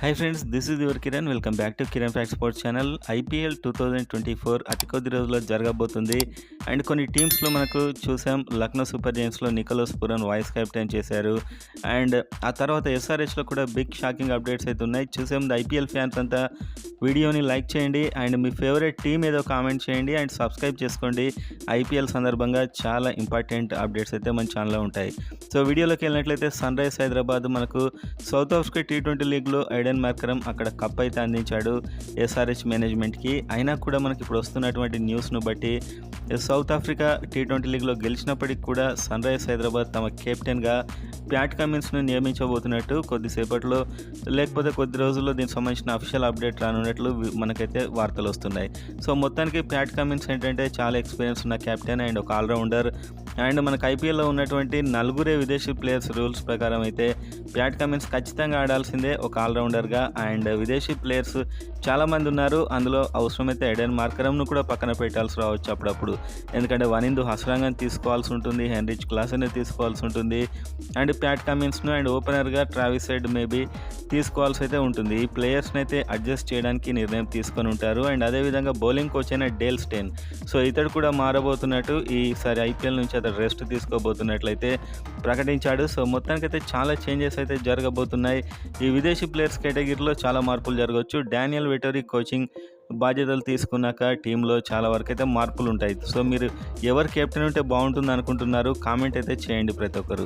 Hi friends, this is your Kiran. Welcome back to Kiran fact sports channel. IPL 2024 అతి కొద్ది రోజుల్లో జరగబోతుంది. అండ్ కొన్ని టీమ్స్లో మనకు చూసాం. లక్నో సూపర్ జైంట్స్లో నికోలస్ పురన్ వైస్ కెప్టెన్ చేశారు. అండ్ ఆ తర్వాత ఎస్ఆర్హెచ్లో కూడా బిగ్ షాకింగ్ అప్డేట్స్ అయితే ఉన్నాయి. చూసాం. ఐపీఎల్ ఫ్యాన్స్ అంతా వీడియోని లైక్ చేయండి అండ్ మీ ఫేవరెట్ టీం ఏదో కామెంట్ చేయండి అండ్ సబ్స్క్రైబ్ చేసుకోండి. ఐపీఎల్ సందర్భంగా చాలా ఇంపార్టెంట్ అప్డేట్స్ అయితే మన ఛానల్లో ఉంటాయి. సో వీడియోలోకి వెళ్ళినట్లయితే సన్ రైజ్ హైదరాబాద్ మనకు సౌత్ ఆఫ్రికా టీ20 లీగ్లో ఐడెన్ మార్కరమ్ అక్కడ కప్ అయితే అందించాడు ఎస్ఆర్హెచ్ మేనేజ్మెంట్కి. అయినా కూడా మనకి ఇప్పుడు వస్తున్నటువంటి న్యూస్ను బట్టి సౌత్ ఆఫ్రికా టీ20 లీగ్లో గెలిచినప్పటికి కూడా సన్ రైజ్ హైదరాబాద్ తమ కెప్టెన్గా ప్యాట్ కమిన్స్ను నియమించబోతున్నట్టు కొద్దిసేపట్లో లేకపోతే కొద్ది రోజుల్లో దీనికి సంబంధించిన అఫీషియల్ అప్డేట్ రానున్నట్లు మనకైతే వార్తలు వస్తున్నాయి. సో మొత్తానికి ప్యాట్ కమిన్స్ ఏంటంటే చాలా ఎక్స్పీరియన్స్ ఉన్న కెప్టెన్ అండ్ ఒక ఆల్రౌండర్. అండ్ మనకు ఐపీఎల్లో ఉన్నటువంటి నలుగురే విదేశీ ప్లేయర్స్ రూల్స్ ప్రకారం అయితే ప్యాట్ కమిన్స్ ఖచ్చితంగా ఆడాల్సిందే ఒక ఆల్రౌండర్గా. అండ్ విదేశీ ప్లేయర్స్ చాలామంది ఉన్నారు. అందులో అవసరమైతే ఎడెన్ మార్కరమ్ను కూడా పక్కన పెట్టాల్సి రావచ్చు అప్పుడప్పుడు. ఎందుకంటే వనిందు హస్రాంగన్ తీసుకోవాల్సి ఉంటుంది, హెన్రిచ్ క్లాసెన్ని తీసుకోవాల్సి ఉంటుంది, అండ్ ప్యాట్ కమిన్స్ను అండ్ ఓపెనర్గా ట్రావిస్ హెడ్ మేబీ తీసుకోవాల్సి అయితే ఉంటుంది. ఈ ప్లేయర్స్ని అయితే అడ్జస్ట్ చేయడానికి నిర్ణయం తీసుకొని ఉంటారు. అండ్ అదేవిధంగా బౌలింగ్ కోచ్ అయిన డేల్ స్టెయిన్, సో ఇతడు కూడా మారబోతున్నట్టు ఈసారి ఐపీఎల్ నుంచి అతడు రెస్ట్ తీసుకోబోతున్నట్లయితే ప్రకటించాడు. సో మొత్తానికైతే చాలా చేంజెస్ అయితే జరగబోతున్నాయి. ఈ విదేశీ ప్లేయర్స్ కేటగిరీలో చాలా మార్పులు జరగవచ్చు. డానియల్ వెటరీ కోచింగ్ బాధ్యతలు తీసుకున్నాక టీంలో చాలా వరకు అయితే మార్పులు ఉంటాయి. సో మీరు ఎవరు కెప్టెన్ ఉంటే బాగుంటుంది అనుకుంటున్నారు? కామెంట్ అయితే చేయండి ప్రతి ఒక్కరు.